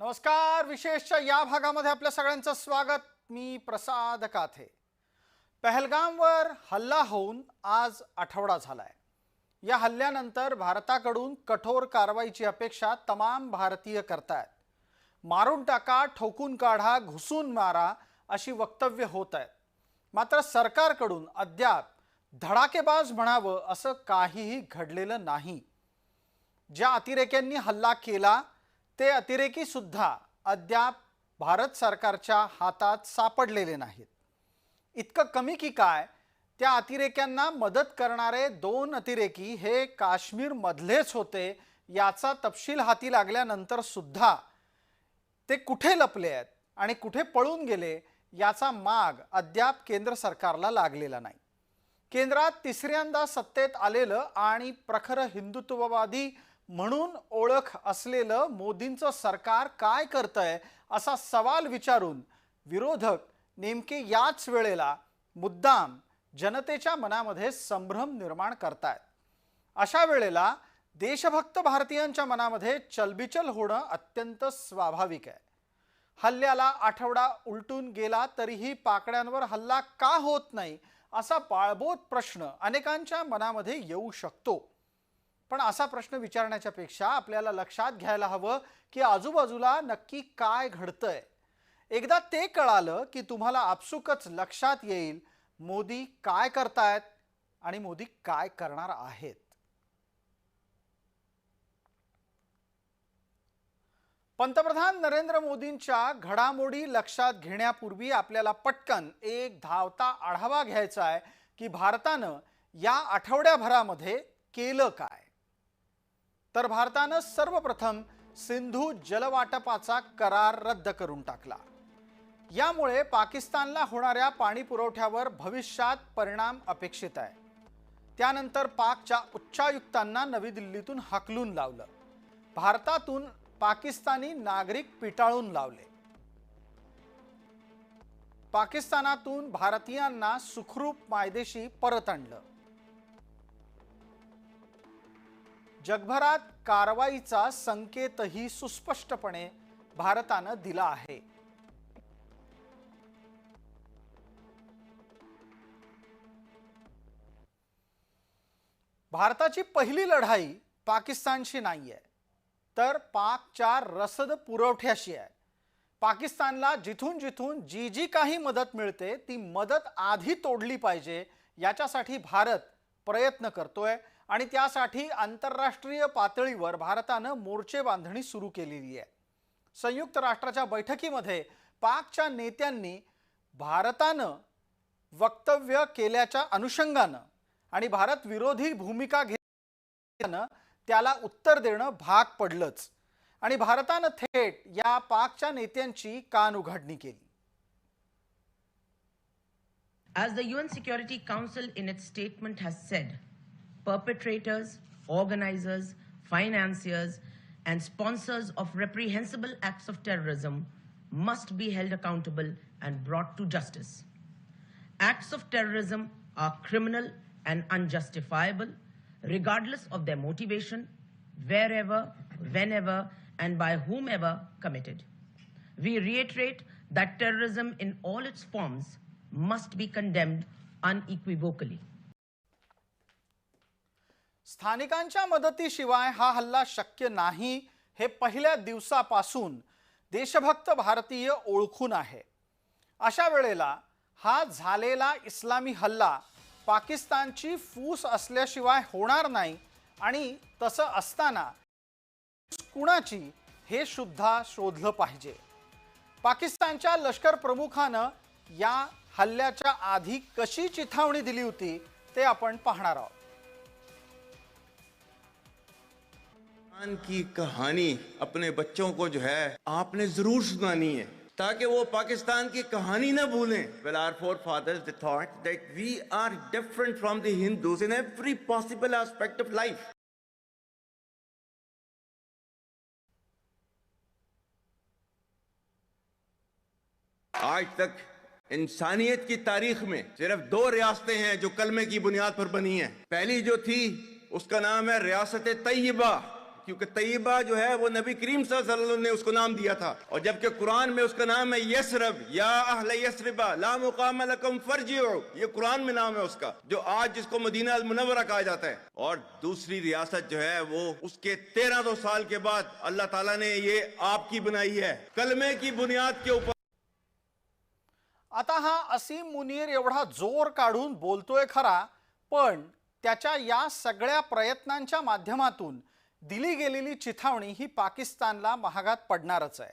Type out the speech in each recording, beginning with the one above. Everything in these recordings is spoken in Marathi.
नमस्कार. विशेषच्या या भागामध्ये आपल्या सगळ्यांचं स्वागत. मी प्रसाद काथे. पहलगामवर हल्ला होऊन आज आठवडा झालाय. या हल्ल्यानंतर भारताकडून कठोर कारवाईची अपेक्षा तमाम भारतीय करतायत. मारून टाका, ठोकून काढा, घुसून मारा अशी वक्तव्य होत आहेत. मात्र सरकारकडून अद्याप धडाकेबाज म्हणावं असं काहीही घडलेलं नाही. ज्या अतिरेक्यांनी हल्ला केला ते अतिरेकी सुद्धा अद्याप भारत सरकारच्या हातात सापडलेले नाहीत. इतकं कमी की काय, त्या अतिरेक्यांना मदत करणारे 2 अतिरेकी हे काश्मीर मधलेच होते याचा तपशील हाती लागल्यानंतर सुद्धा ते कुठे लपले आहेत आणि कुठे पळून गेले याचा माग अद्याप केंद्र सरकारला लागलेला नाही. केंद्रात तिसऱ्यांदा सत्तेत आलेलं आणि प्रखर हिंदुत्ववादी म्हणून ओळख असलेलं मोदींचं सरकार काय करतंय असा सवाल विचारून विरोधक नेमके याच वेळेला मुद्दाम जनतेच्या मनामध्ये संभ्रम निर्माण करतायत. अशा वेळेला देशभक्त भारतीयांच्या मनामध्ये चलबिचल होणं अत्यंत स्वाभाविक आहे. हल्ल्याला आठवडा उलटून गेला तरीही पाकड्यांवर हल्ला का होत नाही असा पाळबोध प्रश्न अनेकांच्या मनामध्ये येऊ शकतो. पण असा प्रश्न विचारण्याच्या पेक्षा आपल्याला लक्षात घ्यायला हवं की आजूबाजूला नक्की काय घडतंय. एकदा ते कळालं की तुम्हाला आपसुकच लक्षात येईल मोदी काय करतायत आणि मोदी काय करणार आहेत. पंतप्रधान नरेंद्र मोदींच्या घडामोडी लक्षात घेण्यापूर्वी आपल्याला पटकन एक धावता आढावा घ्यायचा आहे की भारतानं या आठवड्याभरामध्ये केलं काय. तर भारतानं सर्वप्रथम सिंधू जलवाटपाचा करार रद्द करून टाकला. यामुळे पाकिस्तानला होणाऱ्या पाणी पुरवठ्यावर भविष्यात परिणाम अपेक्षित आहे. त्यानंतर पाकच्या उच्चायुक्तांना नवी दिल्लीतून हाकलून लावलं. भारतातून पाकिस्तानी नागरिक पिटाळून लावले. पाकिस्तानातून भारतीयांना सुखरूप मायदेशी परत आणलं. जगभरात कारवाईचा संकेतही सुस्पष्टपणे भारतानं दिला आहे. भारताची पहिली लढाई पाकिस्तानशी नाहीये तर पाकच्या रसद पुरवठ्याशी आहे. पाकिस्तानला जिथून जिथून जी जी काही मदत मिळते ती मदत आधी तोडली पाहिजे याच्यासाठी भारत प्रयत्न करतोय आणि त्यासाठी आंतरराष्ट्रीय पातळीवर भारतानं मोर्चे बांधणी सुरू केलेली आहे. संयुक्त राष्ट्राच्या बैठकीमध्ये पाकच्या नेत्यांनी भारतानं वक्तव्य केल्याच्या अनुषंगानं आणि भारत विरोधी भूमिका घेतल्यानं त्याला उत्तर देणं भाग पडलंच आणि भारतानं थेट या पाकच्या नेत्यांची कानउघाडणी केली. As the UN Security Council in its statement has said, perpetrators, organizers, financiers, and sponsors of reprehensible acts of terrorism must be held accountable and brought to justice. Acts of terrorism are criminal and unjustifiable, regardless of their motivation, wherever, whenever, and by whomever committed. We reiterate that terrorism in all its forms must be condemned unequivocally. स्थानिकांच्या मदतीशिवाय हा हल्ला शक्य नाही हे पहिल्या दिवसापासून देशभक्त भारतीय ओळखून आहे. अशा वेळेला हा झालेला इस्लामी हल्ला पाकिस्तानची फूस असल्याशिवाय होणार नाही आणि तसं असताना कुणाची हे सुद्धा शोधलं पाहिजे. पाकिस्तानच्या लष्कर प्रमुखानं या हल्ल्याच्या आधी कशी चिथावणी दिली होती ते आपण पाहणार आहोत. की कहानी अपने बच्चों को जो है आपने जरूर सुनानी है ताकि वो पाकिस्तान की कहानी ना भूलें. Well, our forefathers they thought that we are different from the Hindus in every possible aspect of life. आज तक इंसानियत की तारीख में सिर्फ 2 रियासतें हैं जो कलमे की बुनियाद पर बनी हैं. पहली जो थी उसका नाम है रियासत तैयबा क्योंकि तैयबा जो है वो नबी करीम सल्लल्लाहु अलैहि वसल्लम ने उसको नाम दिया था, और जबकि कुरान में उसका नाम है यसरब, या अहले यसरिबा ला मुकाम लकुम फरजिउ, ये कुरान में नाम है उसका, जो आज जिसको मदीना अल मुनव्वरा कहा जाता है। और दूसरी रियासत जो है वो उसके 1300 साल के बाद अल्लाह ताला ने ये आपकी बनाई है, कलमे की बुनियाद के ऊपर। आता हा असीम मुनीर एवढा जोर काढून बोलतोय खरा, पण त्याच्या या सगळ्या प्रयत्नांच्या माध्यमातून दिली गेलेली चिथावणी ही पाकिस्तानला महागात पडणारच आहे।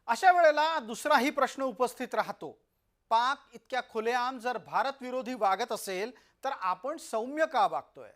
अशा वेळेला दुसराही प्रश्न उपस्थित राहतो, पाक इतक्या खुलेआम जर भारत विरोधी वागत असेल तर आपण सौम्य का वागतोय?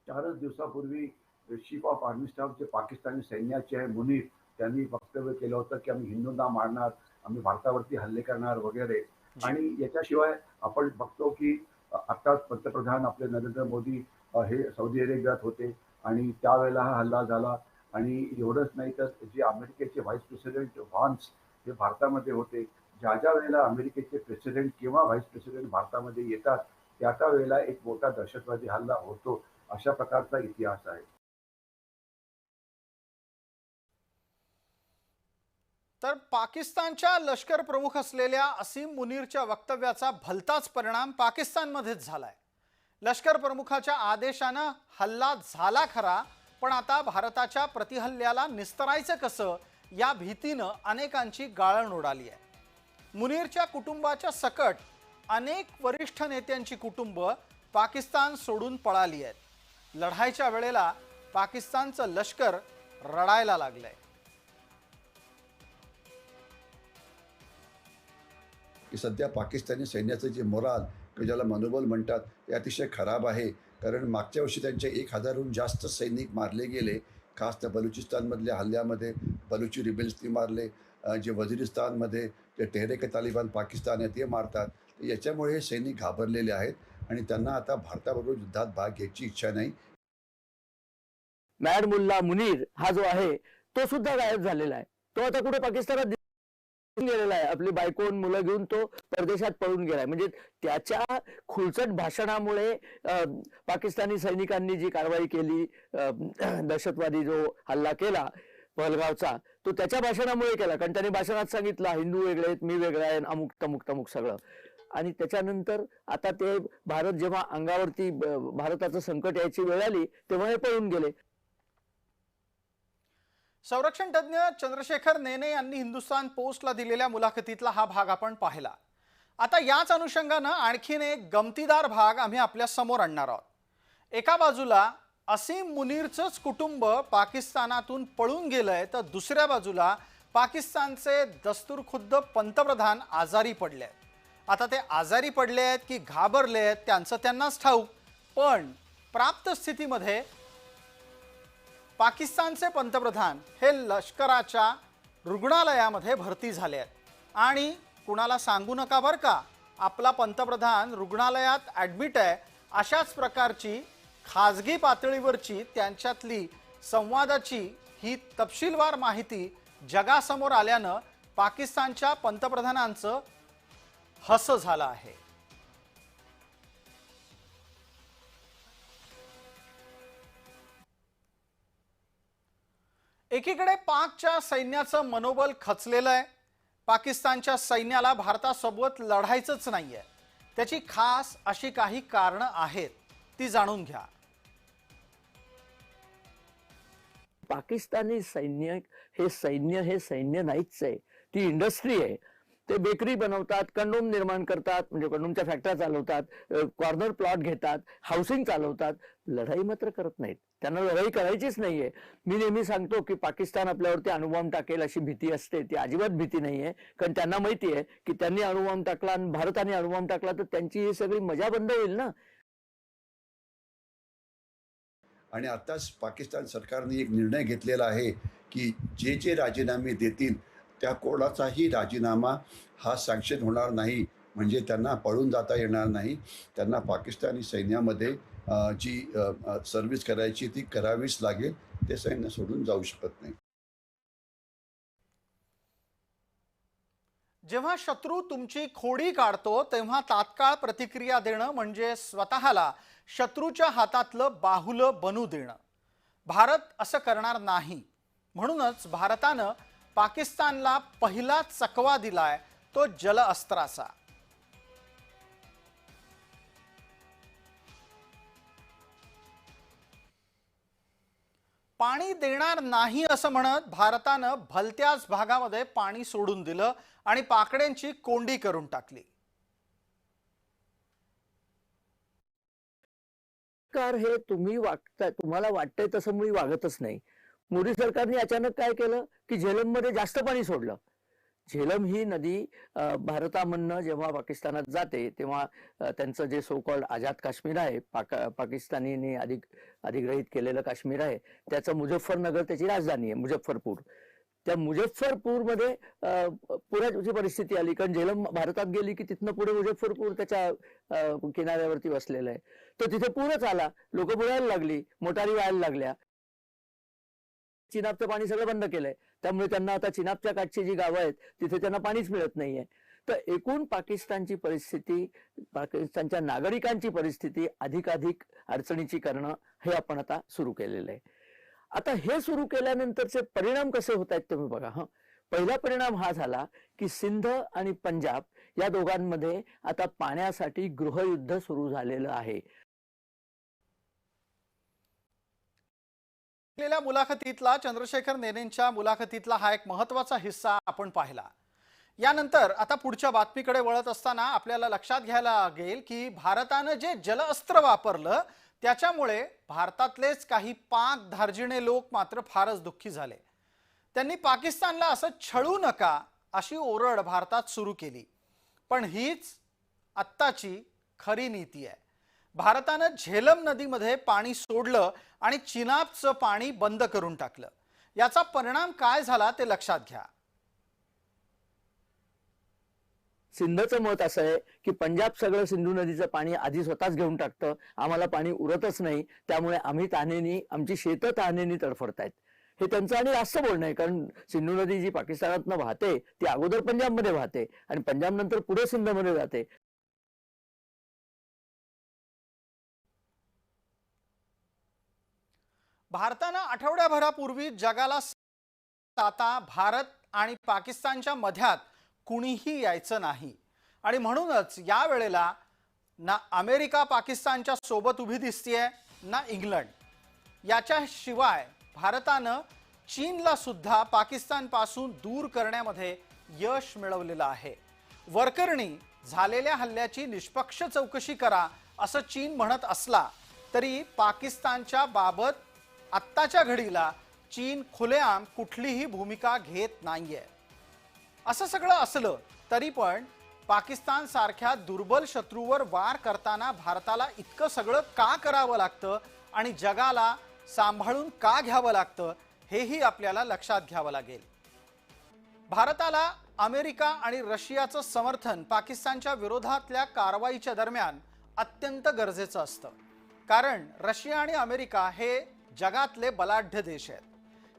4 दिवसापूर्वी चीफ ऑफ आर्मी स्टाफ जे पाकिस्तानी सैन्याचे आहे मुनीर, त्यांनी वक्तव्य केलं होतं की आम्ही हिंदूंना मारणार, आम्ही भारतावरती हल्ले करणार वगैरे। आणि याच्याशिवाय आपण बघतो की आता पंतप्रधान आपले नरेंद्र मोदी हे सौदी अरेबियात होते आणि त्यावेळेला हा हल्ला झाला। आणि एवढंच नाही तर जे अमेरिकेचे व्हाईस प्रेसिडेंट व्हान्स हे भारतामध्ये होते। ज्या ज्या वेळेला अमेरिकेचे प्रेसिडेंट किंवा व्हाईस प्रेसिडेंट भारतामध्ये येतात त्या त्या वेळेला एक मोठा दहशतवादी हल्ला होतो, अशा प्रकारचा इतिहास आहे। तर पाकिस्तानच्या लष्कर प्रमुख असलेल्या असीम मुनीरच्या वक्तव्याचा भलताच परिणाम पाकिस्तानमध्येच झालाय। लष्कर प्रमुखाच्या आदेशाने हल्ला झाला खरा, पण आता भारताच्या प्रतिहल्ल्याला निस्तरायचं कसं या भीतीनं अनेकांची गाळण उडाली आहे। मुनीरच्या कुटुंबाच्या सकट अनेक वरिष्ठ नेत्यांची कुटुंब पाकिस्तान सोडून पळाली आहेत। लढाईच्या वेळेला पाकिस्तानचं लष्कर रडायला लागलंय। की सध्या पाकिस्तानी सैन्याचं जे मोराल किंवा ज्याला मनोबल म्हणतात ते अतिशय खराब आहे। कारण मागच्या वर्षी त्यांचे 1000हून जास्त सैनिक मारले गेले, खास त्या बलुचिस्तानमधल्या हल्ल्यामध्ये बलुची रिबेल्सनी मारले। जे वजिरिस्तानमध्ये जे तेहरीक तालिबान पाकिस्तान आहे ते मारतात। याच्यामुळे हे सैनिक घाबरलेले आहेत आणि त्यांना आता भारताबरोबर युद्धात भाग घ्यायची इच्छा नाही। मॅड मुल्ला मुनीर हा जो आहे तो सुद्धा गायब झालेला आहे। तो आता कुठे पाकिस्तानात गेलेला आहे, आपली बायको आणि मुलं घेऊन तो परदेशात पळून गेलाय। म्हणजे त्याच्या खुलचट भाषणामुळे पाकिस्तानी सैनिकांनी जी कारवाई केली, दहशतवादी जो हल्ला केला पहलगावचा, तो त्याच्या भाषणामुळे केला। कारण त्याने भाषणात सांगितलं हिंदू वेगळे आहेत, मी वेगळा आहे, अमुक तमुक तमुक सगळं। आणि त्याच्यानंतर आता ते भारत जेव्हा अंगावरती भारताचं संकट यायची वेळ आली तेव्हा हे पळून गेले। संरक्षण तज्ञ चंद्रशेखर नेने यांनी हिंदुस्तान पोस्टला दिलेल्या मुलाखतीतला हा भाग आपण पाहिला। आता याच अनुषंगाने आणखीन एक गमतीदार भाग आम्ही आपल्या समोर आणणार आहोत। एका बाजूला असीम मुनीरचंच कुटुंब पाकिस्तानातून पळून गेलंय, तर दुसऱ्या बाजूला पाकिस्तानचे दस्तूरखुद्द पंतप्रधान आजारी पडले आहेत। आता ते आजारी पडले आहेत की घाबरले आहेत त्यांचं त्यांनाच ठाऊक, पण प्राप्त स्थितीमध्ये पाकिस्तानचे पंतप्रधान हे लष्कराच्या रुग्णालयामध्ये भरती झाले आहेत। आणि कुणाला सांगू नका बरं का, आपला पंतप्रधान रुग्णालयात ॲडमिट आहे, अशाच प्रकारची खाजगी पातळीवरची त्यांच्यातली संवादाची ही तपशीलवार माहिती जगासमोर आल्यानं पाकिस्तानच्या पंतप्रधानांचं हसं झालं आहे। एकीकडे पाकच्या सैन्याचं मनोबल खचलेलं आहे। पाकिस्तानच्या सैन्याला भारतासोबत लढायचंच नाहीये। त्याची खास अशी काही कारणं आहेत, ती जाणून घ्या। पाकिस्तानी सैन्य हे सैन्य नाहीच आहे, ती इंडस्ट्री आहे। ते बेकरी बनवतात, कंडोम निर्माण करतात, म्हणजे कंडोमच्या फॅक्टऱ्या चालवतात, कॉर्नर प्लॉट घेतात, हाऊसिंग चालवतात, लढाई मात्र करत नाहीत। त्यांना लढाई करायचीच नाहीये। मी नेहमी सांगतो की पाकिस्तान आपल्यावरती अणुबॉम्ब टाकेल अशी भीती असते, ती अजिबात भीती नाहीये। कारण त्यांना माहिती आहे की त्यांनी अणुबॉम्ब टाकला आणि भारताने अणुबॉम्ब टाकला तर त्यांची ही सगळी मजा बंद होईल ना। आणि आताच पाकिस्तान सरकारने एक निर्णय घेतलेला आहे की जे जे राजीनामे देतील त्या कोणाचाही राजीनामा हा सँक्शन होणार नाही, म्हणजे त्यांना पळून जाता येणार नाही। त्यांना पाकिस्तानी सैन्यामध्ये जी सर्व्हिस करायची ती करावीच लागेल, ते सैन्य सोडून जाऊ शकत नाही। जेव्हा शत्रू तुमची खोडी काढतो तेव्हा तात्काळ प्रतिक्रिया देणं म्हणजे स्वतःला शत्रूच्या हातातलं बाहुलं बनू देणं. भारत असं करणार नाही. म्हणूनच भारतानं पाकिस्तानला पहिला चकवा दिलाय, तो जलअस्त्राचा. पाणी देणार नाही असं म्हणत भारतानं भलत्याच भागामध्ये पाणी सोडून दिलं आणि पाकड्यांची कोंडी करून टाकली. सरकार हे तुम्ही वागताय, तुम्हाला वाटतंय तसं मी वागतच नाही. मोदी सरकारने अचानक काय केलं की झेलममध्ये जास्त पाणी सोडलं. झेलम ही नदी भारतामधनं जेव्हा पाकिस्तानात जाते तेव्हा त्यांचं जे सो कॉल्ड आझाद काश्मीर आहे, पाकिस्तानीने अधिग्रहित केलेलं काश्मीर आहे, त्याचं मुझफ्फरनगर त्याची राजधानी आहे, मुझफ्फरपूर. त्या मुझफ्फरपूरमध्ये पुराची परिस्थिती आली, कारण झेलम भारतात गेली की तिथनं पुढे मुझफ्फरपूर त्याच्या किनाऱ्यावरती वसलेलं आहे. तर तिथे पूरच आला, लोक बुडायला लागली, मोटारी व्हायला लागल्या. चिनाबचं पाणी सगळं बंद केलंय, त्यामुळे त्यांना आता चिनाबच्या काठची जी गावं आहेत तिथे त्यांना पाणीच मिळत नाहीये. तर एकूण पाकिस्तानची परिस्थिती, पाकिस्तानच्या नागरिकांची परिस्थिती अधिकाधिक अडचणीची करणं हे आपण आता सुरू केलेलं आहे. आता हे सुरू केल्यानंतरचे परिणाम कसे होत आहेत तुम्ही बघा. पहिला परिणाम हा झाला की सिंध आणि पंजाब या दोघांमध्ये आता पाण्यासाठी गृहयुद्ध सुरू झालेलं आहे. मुलाखतीतला चंद्रशेखर नेनेंच्या मुलाखतीतला हा एक महत्त्वाचा हिस्सा आपण पाहिला. यानंतर आता पुढच्या बातमीकडे वळत असताना आपल्याला लक्षात घ्यायला लागेल की भारतानं जे जलअस्त्र वापरलं त्याच्यामुळे भारतातलेच काही पाक धार्जिणे लोक मात्र फारच दुःखी झाले. त्यांनी पाकिस्तानला असं छळू नका अशी ओरड भारतात सुरू केली. पण हीच आत्ताची खरी नीती आहे. भारतानं झेलम नदीमध्ये पाणी सोडलं आणि चिनाबचं पाणी बंद करून टाकलं. याचा परिणाम काय झाला ते लक्षात घ्या. सिंधचं मत असं आहे की पंजाब सगळं सिंधू नदीचं पाणी आधी स्वतःच घेऊन टाकतं, आम्हाला पाणी उरतच नाही, त्यामुळे आम्ही तहानेनी, आमची शेतं तहानेनी तडफडतायत. हे त्यांचं आणि रास्त बोलणं आहे, कारण सिंधू नदी जी पाकिस्तानातनं वाहते ती अगोदर पंजाबमध्ये वाहते आणि पंजाब नंतर पुढे सिंधमध्ये जाते. भारतानं आठवड्याभरापूर्वी जगाला आता भारत आणि पाकिस्तानच्या मध्यात कुणीही यायचं नाही आणि म्हणूनच या वेळेला ना अमेरिका पाकिस्तानच्या सोबत उभी दिसतेय ना इंग्लंड. याच्याशिवाय भारतानं चीनला सुद्धा पाकिस्तानपासून दूर करण्यामध्ये यश मिळवलेलं आहे. वरकरणी झालेल्या हल्ल्याची निष्पक्ष चौकशी करा असं चीन म्हणत असला तरी पाकिस्तानच्या बाबत आत्ताच्या घडीला चीन खुलेआम कुठलीही भूमिका घेत नाहीये. असं सगळं असलं तरी पण पाकिस्तान सारख्या दुर्बल शत्रूवर वार करताना भारताला इतकं सगळं का करावं लागतं आणि जगाला सांभाळून का घ्यावं लागतं हेही आपल्याला लक्षात घ्यावं लागेल. भारताला अमेरिका आणि रशियाचं समर्थन पाकिस्तानच्या विरोधातल्या कारवाईच्या दरम्यान अत्यंत गरजेचं असतं, कारण रशिया आणि अमेरिका हे जगातले बलाढ्य देश आहेत.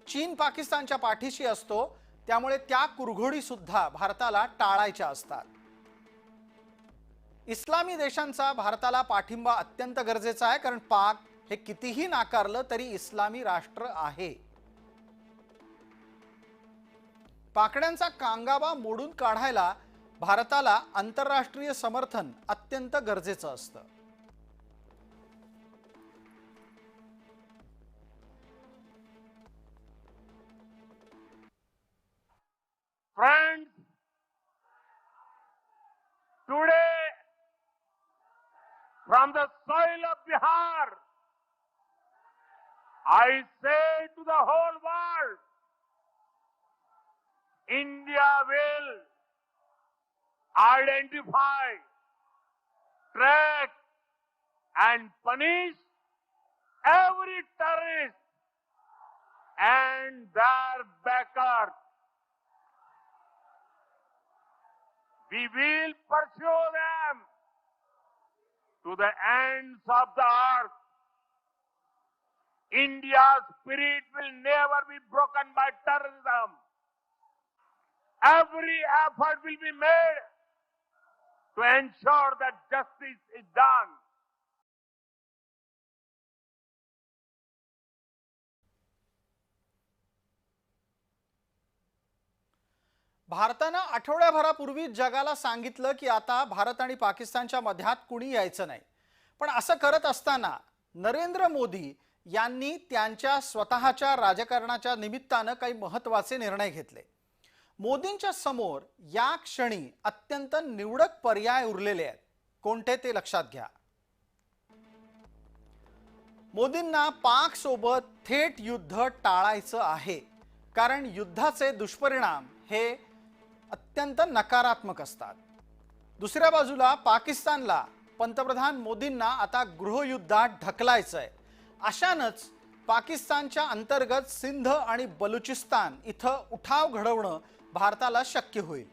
चीन पाकिस्तानच्या पाठीशी असतो, त्यामुळे त्या कुरघोडी सुद्धा भारताला टाळायच्या असतात. इस्लामी देशांचा भारताला पाठिंबा अत्यंत गरजेचा आहे, कारण पाक हे कितीही नाकारलं तरी इस्लामी राष्ट्र आहे. पाकड्यांचा कांगावा मोडून काढायला भारताला आंतरराष्ट्रीय समर्थन अत्यंत गरजेचं असतं. Friends, today from the soil of Bihar, I say to the whole world, India will identify, track and punish every terrorist and their backers. We will pursue them to the ends of the earth. India's spirit will never be broken by terrorism. every effort will be made to ensure that justice is done. भारतानं आठवड्याभरापूर्वी जगाला सांगितलं की आता भारत आणि पाकिस्तानच्या मध्यात कुणी यायचं नाही. पण असं करत असताना नरेंद्र मोदी यांनी त्यांच्या स्वतःच्या राजकारणाच्या निमित्तानं काही महत्त्वाचे निर्णय घेतले. मोदींच्या समोर या क्षणी अत्यंत निवडक पर्याय उरलेले आहेत. कोणते ते लक्षात घ्या. मोदींना पाक सोबत थेट युद्ध टाळायचं आहे, कारण युद्धाचे दुष्परिणाम हे अत्यंत नकारात्मक असतात. दुसऱ्या बाजूला पाकिस्तानला पंतप्रधान मोदींना आता गृहयुद्धात ढकलायचंय. अशानंच पाकिस्तानच्या अंतर्गत सिंध आणि बलुचिस्तान इथं उठाव घडवणं भारताला शक्य होईल.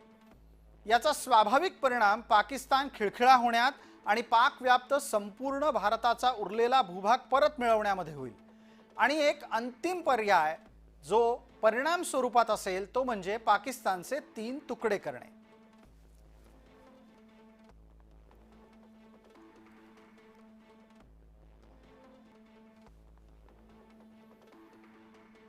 याचा स्वाभाविक परिणाम पाकिस्तान खिळखिळा होण्यात आणि पाकव्याप्त संपूर्ण भारताचा उरलेला भूभाग परत मिळवण्यामध्ये होईल. आणि एक अंतिम पर्याय जो परिणाम स्वरूपात असेल तो म्हणजे पाकिस्तानचे 3 तुकडे करणे.